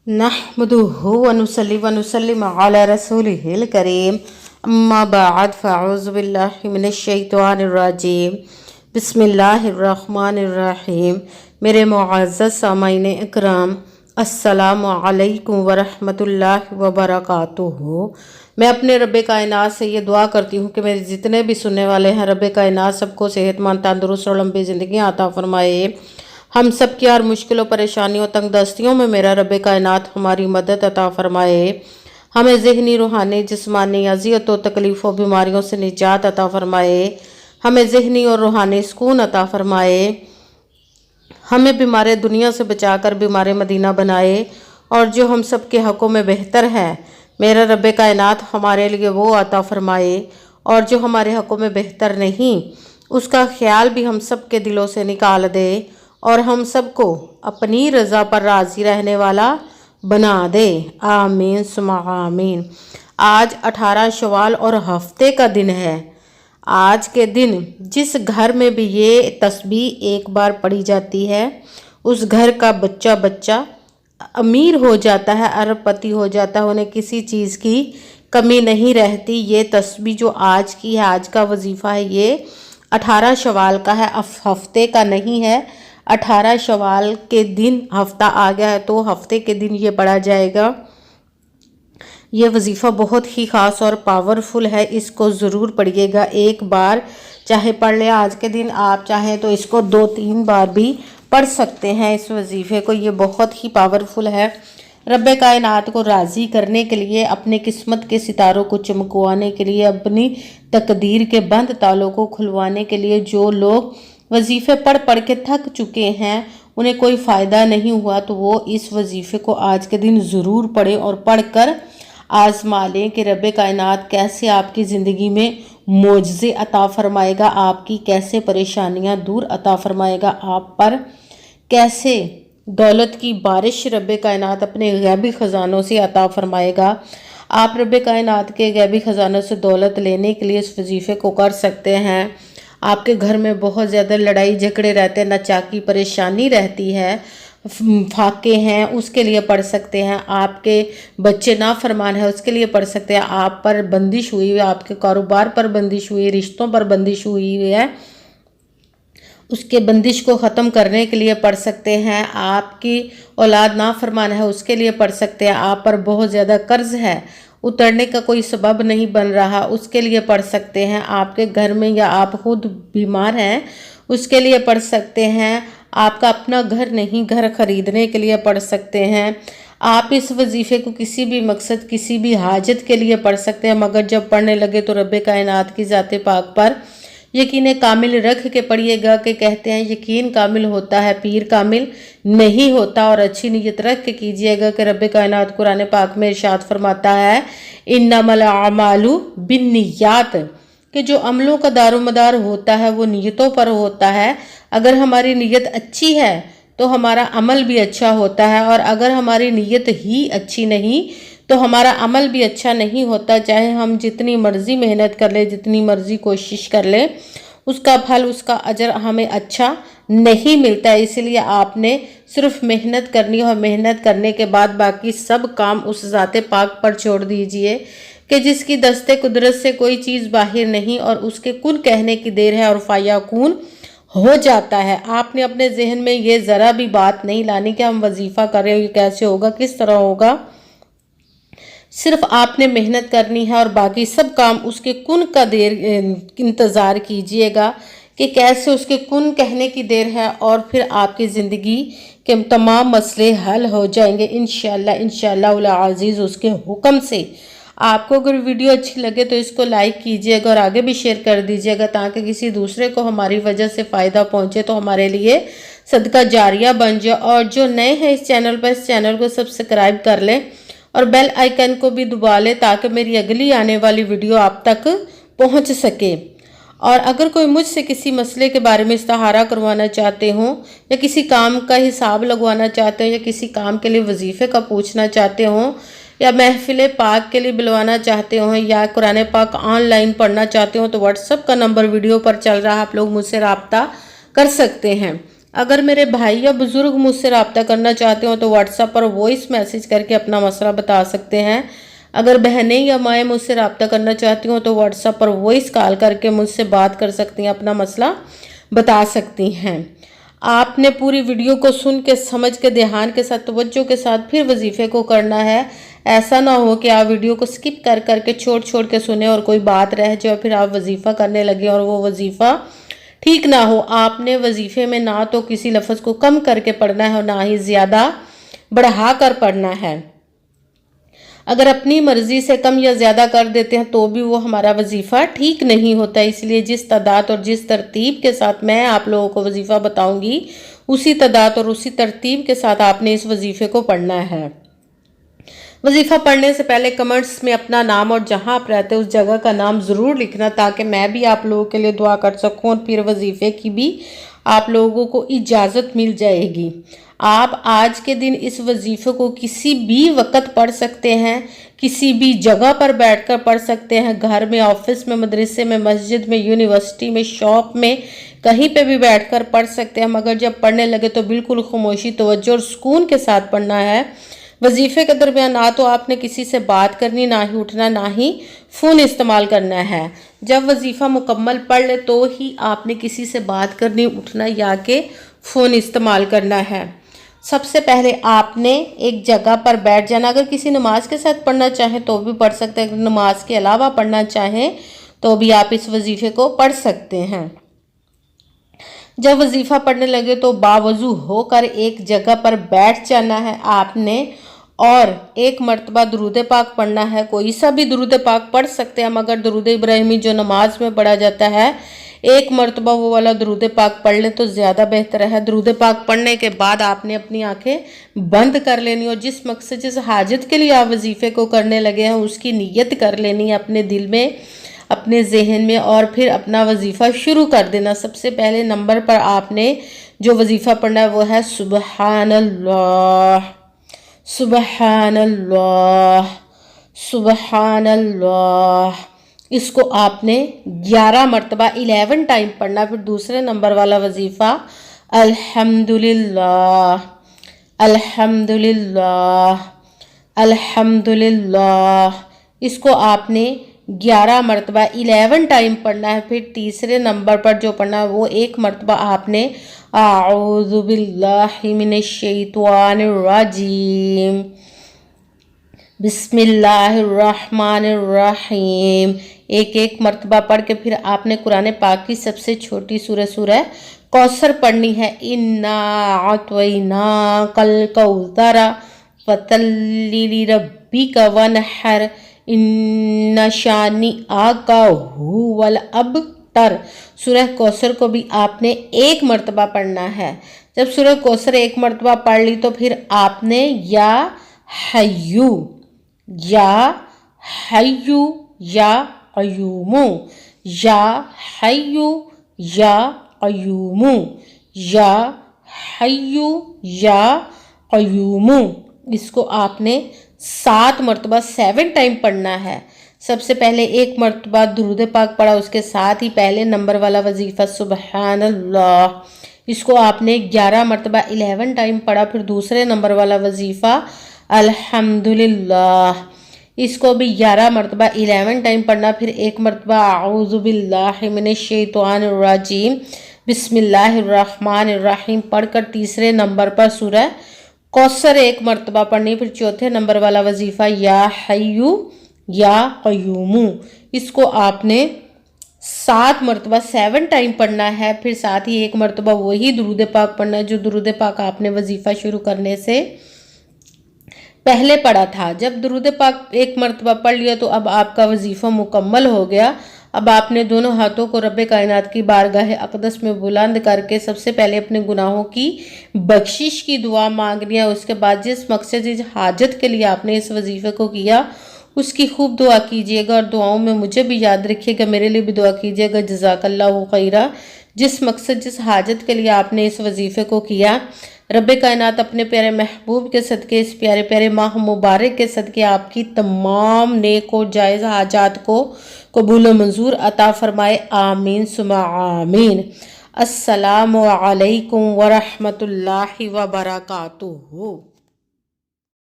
नहमदुहु व नुसल्ली व नुसल्लिम अला रसूलिहिल करीम अम्मा बाद फ़अऊज़ु बिल्लाहि मिनश शैतानिर रजीम बिस्मिल्लाहिर रहमानिर रहीम। मेरे मुअज़्ज़ज़ सामाईन इकराम, अस्सलामु अलैकुम व रहमतुल्लाहि व बरकातुहू। मैं अपने रब्बे कायनात से ये दुआ करती हूँ कि मेरे जितने भी सुनने वाले हैं, रब्बे कायनात सबको सेहतमंद, तंदुरुस्त और लंबी ज़िंदगी अता फरमाए। हम सब की हर मुश्किलों, परेशानियों, तंगदस्तियों में मेरा रब्बे कायनात हमारी मदद अता फरमाए। हमें ज़हनी, रूहानी, जिस्मानी अज़ियतों, तकलीफ़ों, बीमारियों से निजात अता फरमाए। हमें ज़हनी और रूहानी सुकून अता फरमाए। हमें बीमार दुनिया से बचाकर बीमार मदीना बनाए, और जो हम सब के हक़ों में बेहतर है मेरा रब्बे कायनात हमारे लिए वो अता फरमाए, और जो हमारे हक़ों में बेहतर नहीं उसका ख्याल भी हम सब के दिलों से निकाल दे, और हम सबको अपनी रज़ा पर राज़ी रहने वाला बना दे। आमीन सुमा आमीन। आज 18 शवाल और हफ्ते का दिन है। आज के दिन जिस घर में भी ये तस्बीह एक बार पढ़ी जाती है, उस घर का बच्चा बच्चा अमीर हो जाता है, अरबपति हो जाता है, उन्हें किसी चीज़ की कमी नहीं रहती। ये तस्बीह जो आज की है, आज का वजीफ़ा है, ये 18 शवाल का है, हफ्ते का नहीं है। 18 शवाल के दिन हफ्ता आ गया है तो हफ्ते के दिन ये पढ़ा जाएगा। ये वजीफ़ा बहुत ही ख़ास और पावरफुल है, इसको ज़रूर पढ़िएगा। एक बार चाहे पढ़ ले आज के दिन, आप चाहें तो इसको 2-3 बार भी पढ़ सकते हैं इस वजीफ़े को। ये बहुत ही पावरफुल है। रब्बे कायनात को राज़ी करने के लिए, अपने किस्मत के सितारों को चमकवाने के लिए, अपनी तकदीर के बंद तालों को खुलवाने के लिए, जो लोग वजीफ़े पढ़ पढ़ के थक चुके हैं, उन्हें कोई फ़ायदा नहीं हुआ, तो वो इस वजीफ़े को आज के दिन ज़रूर पढ़ें और पढ़ कर आज़मा लें कि रब्बे कायनात कैसे आपकी ज़िंदगी में मोजज़े अता फरमाएगा, आपकी कैसे परेशानियां दूर अता फरमाएगा, आप पर कैसे दौलत की बारिश रब्बे कायनात अपने गैबी ख़जानों से अता फरमाएगा। आप रब्बे कायनात के गैबी ख़जानों से दौलत लेने के लिए इस वजीफ़े को कर सकते हैं। आपके घर में बहुत ज़्यादा लड़ाई झगड़े रहते हैं, नाचाकी परेशानी रहती है, फाके हैं, उसके लिए पढ़ सकते हैं। आपके बच्चे नाफरमान है, उसके लिए पढ़ सकते हैं। आप पर बंदिश हुई है, आपके कारोबार पर बंदिश हुई है, रिश्तों पर बंदिश हुई है, उसके बंदिश को ख़त्म करने के लिए पढ़ सकते हैं। आपकी औलाद नाफरमान है, उसके लिए पढ़ सकते हैं। आप पर बहुत ज़्यादा कर्ज है, उतरने का कोई सबब नहीं बन रहा, उसके लिए पढ़ सकते हैं। आपके घर में या आप खुद बीमार हैं, उसके लिए पढ़ सकते हैं। आपका अपना घर नहीं, घर खरीदने के लिए पढ़ सकते हैं। आप इस वजीफ़े को किसी भी मकसद, किसी भी हाजत के लिए पढ़ सकते हैं, मगर जब पढ़ने लगे तो रब्बे कायनात की ज़ाते पाक पर यकीन कामिल रख के पढ़िएगा। कि कहते हैं यकीन कामिल होता है, पीर कामिल नहीं होता। और अच्छी नीयत रख के कीजिएगा कि रब्बे कायनात कुरान पाक में इरशाद फरमाता है, इन्नमल अमालु बिन्नियात, कि जो अमलों का दारोमदार होता है वो नीयतों पर होता है। अगर हमारी नीयत अच्छी है तो हमारा अमल भी अच्छा होता है, और अगर हमारी नीयत ही अच्छी नहीं तो हमारा अमल भी अच्छा नहीं होता। चाहे हम जितनी मर्ज़ी मेहनत कर ले, जितनी मर्ज़ी कोशिश कर ले, उसका फल, उसका अजर हमें अच्छा नहीं मिलता। इसलिए आपने सिर्फ मेहनत करनी है, और मेहनत करने के बाद बाकी सब काम उस ज़ाते पाक पर छोड़ दीजिए कि जिसकी दस्ते कुदरत से कोई चीज़ बाहर नहीं, और उसके कुन कहने की देर है और फायाकून हो जाता है। आपने अपने जहन में ये ज़रा भी बात नहीं लानी कि हम वजीफ़ा कर रहे हो, ये कैसे होगा, किस तरह होगा। सिर्फ आपने मेहनत करनी है, और बाकी सब काम उसके कुन का देर इंतज़ार कीजिएगा कि कैसे उसके कुन कहने की देर है, और फिर आपकी ज़िंदगी के तमाम मसले हल हो जाएंगे इंशाअल्लाह, इंशाअल्लाह अज़ीज़ उसके हुक्म से। आपको अगर वीडियो अच्छी लगे तो इसको लाइक कीजिएगा और आगे भी शेयर कर दीजिएगा, ताकि किसी दूसरे को हमारी वजह से फ़ायदा पहुँचे, तो हमारे लिए सदका जारिया बन जाए। और जो नए हैं इस चैनल पर, इस चैनल को सब्सक्राइब कर लें और बेल आइकन को भी दबा लें, ताकि मेरी अगली आने वाली वीडियो आप तक पहुंच सके। और अगर कोई मुझसे किसी मसले के बारे में इस्तिहारा करवाना चाहते हो, या किसी काम का हिसाब लगवाना चाहते हो, या किसी काम के लिए वजीफ़े का पूछना चाहते हो, या महफिल पाक के लिए बुलवाना चाहते हो, या कुरान पाक ऑनलाइन पढ़ना चाहते हो, तो व्हाट्सएप का नंबर वीडियो पर चल रहा है, आप लोग मुझसे रब्ता कर सकते हैं। اگر میرے بھائی یا بزرگ مجھ سے رابطہ کرنا چاہتے ہوں تو واٹس ایپ پر وائس میسیج کر کے اپنا مسئلہ بتا سکتے ہیں۔ اگر بہنیں یا مائیں مجھ سے رابطہ کرنا چاہتی ہوں تو واٹس ایپ پر وائس کال کر کے مجھ سے بات کر سکتی ہیں، اپنا مسئلہ بتا سکتی ہیں۔ آپ نے پوری ویڈیو کو سن کے سمجھ کے دھیان کے ساتھ توجہ کے ساتھ پھر وظیفے کو کرنا ہے۔ ایسا نہ ہو کہ آپ ویڈیو کو سکپ کر کے چھوڑ کے سنیں اور کوئی بات رہ جائے پھر آپ وظیفہ کرنے لگے اور وہ وظیفہ ٹھیک نہ ہو۔ آپ نے وظیفے میں نہ تو کسی لفظ کو کم کر کے پڑھنا ہے اور نہ ہی زیادہ بڑھا کر پڑھنا ہے۔ اگر اپنی مرضی سے کم یا زیادہ کر دیتے ہیں تو بھی وہ ہمارا وظیفہ ٹھیک نہیں ہوتا۔ اس لیے جس تعداد اور جس ترتیب کے ساتھ میں آپ لوگوں کو وظیفہ بتاؤں گی اسی تعداد اور اسی ترتیب کے ساتھ آپ نے اس وظیفے کو پڑھنا ہے۔ وظیفہ پڑھنے سے پہلے کمنٹس میں اپنا نام اور جہاں آپ رہتے اس جگہ کا نام ضرور لکھنا تاکہ میں بھی آپ لوگوں کے لیے دعا کر سکوں اور پھر وظیفے کی بھی آپ لوگوں کو اجازت مل جائے گی۔ آپ آج کے دن اس وظیفے کو کسی بھی وقت پڑھ سکتے ہیں، کسی بھی جگہ پر بیٹھ کر پڑھ سکتے ہیں، گھر میں، آفس میں، مدرسے میں، مسجد میں، یونیورسٹی میں، شاپ میں، کہیں پہ بھی بیٹھ کر پڑھ سکتے ہیں، مگر جب پڑھنے لگے تو بالکل خاموشی، توجہ اور سکون کے ساتھ پڑھنا ہے۔ وظیفے کے درمیان نہ تو آپ نے کسی سے بات کرنی، نہ ہی اٹھنا، نہ ہی فون استعمال کرنا ہے۔ جب وظیفہ مکمل پڑھ لے تو ہی آپ نے کسی سے بات کرنی، اٹھنا یا کہ فون استعمال کرنا ہے۔ سب سے پہلے آپ نے ایک جگہ پر بیٹھ جانا۔ اگر کسی نماز کے ساتھ پڑھنا چاہیں تو بھی پڑھ سکتے ہیں، اگر نماز کے علاوہ پڑھنا چاہیں تو بھی آپ اس وظیفے کو پڑھ سکتے ہیں۔ جب وظیفہ پڑھنے لگے تو باوضو ہو کر ایک جگہ پر بیٹھ جانا ہے آپ نے اور ایک مرتبہ درود پاک پڑھنا ہے۔ کوئی سا بھی درود پاک پڑھ سکتے ہیں مگر درود ابراہیمی جو نماز میں پڑھا جاتا ہے ایک مرتبہ وہ والا درود پاک پڑھ لیں تو زیادہ بہتر ہے۔ درود پاک پڑھنے کے بعد آپ نے اپنی آنکھیں بند کر لینی اور جس مقصد جس حاجت کے لیے آپ وظیفے کو کرنے لگے ہیں اس کی نیت کر لینی ہے اپنے دل میں، اپنے ذہن میں، اور پھر اپنا وظیفہ شروع کر دینا۔ سب سے پہلے نمبر پر آپ نے جو وظیفہ پڑھنا ہے وہ ہے سبحان اللہ، سبحان اللہ، سبحان اللہ۔ اس کو آپ نے 11 مرتبہ 11 ٹائم پڑھنا۔ پھر دوسرے نمبر والا وظیفہ الحمدللہ، الحمدللہ، الحمدللہ، اس کو آپ نے 11 مرتبہ 11 ٹائم پڑھنا ہے۔ پھر تیسرے نمبر پر جو پڑھنا ہے وہ ایک مرتبہ آپ نے اعوذ باللہ من الشیطان الرجیم، بسم اللہ الرحمن الرحیم، ایک مرتبہ پڑھ کے پھر آپ نے قرآن پاک کی سب سے چھوٹی سورہ کوثر پڑھنی ہے۔ اِنَّا أَعْطَيْنَاكَ الْكَوْثَرَ فَصَلِّ لِرَبِّكَ وَانْحَرْ إِنَّ شَانِئَكَ هُوَ الْأَبْتَرُ۔ سورہ کوثر کو بھی آپ نے ایک مرتبہ پڑھنا ہے۔ جب سورہ کوثر ایک مرتبہ پڑھ لی تو پھر آپ نے یا حیو، یا حیو، یا قیوم، یا حیو، یا قیوم، یا حیو، یا قیوم، اس کو آپ نے 7 مرتبہ 7 ٹائم پڑھنا ہے۔ سب سے پہلے ایک مرتبہ درود پاک پڑھا، اس کے ساتھ ہی پہلے نمبر والا وظیفہ سبحان اللہ، اس کو آپ نے 11 مرتبہ 11 ٹائم پڑھا۔ پھر دوسرے نمبر والا وظیفہ الحمدللہ، اس کو بھی 11 مرتبہ 11 ٹائم پڑھنا۔ پھر ایک مرتبہ اعوذ باللہ من الشیطان الرجیم، بسم اللہ الرحمن الرحیم پڑھ کر تیسرے نمبر پر سورہ کوثر ایک مرتبہ پڑھنی۔ پھر چوتھے نمبر والا وظیفہ یا حیو یا قیوم، اس کو آپ نے 7 مرتبہ 7 ٹائم پڑھنا ہے۔ پھر ساتھ ہی ایک مرتبہ وہی درود پاک پڑھنا ہے جو درود پاک آپ نے وظیفہ شروع کرنے سے پہلے پڑھا تھا۔ جب درود پاک ایک مرتبہ پڑھ لیا تو اب آپ کا وظیفہ مکمل ہو گیا۔ اب آپ نے دونوں ہاتھوں کو رب کائنات کی بارگاہ اقدس میں بلند کر کے سب سے پہلے اپنے گناہوں کی بخشش کی دعا مانگنی ہے۔ اس کے بعد جس مقصد جس حاجت کے لیے آپ نے اس وظیفے کو کیا اس کی خوب دعا کیجیے گا اور دعاؤں میں مجھے بھی یاد رکھیے گا، میرے لیے بھی دعا کیجیے گا۔ جزاک اللہ خیرہ۔ جس مقصد جس حاجت کے لیے آپ نے اس وظیفے کو کیا رب کائنات اپنے پیارے محبوب کے صدقے اس پیارے پیارے ماہ مبارک کے صدقے آپ کی تمام نیک و جائز حاجات کو قبول و منظور عطا فرمائے، آمین ثم آمین۔ السلام علیکم ورحمۃ اللہ وبرکاتہ۔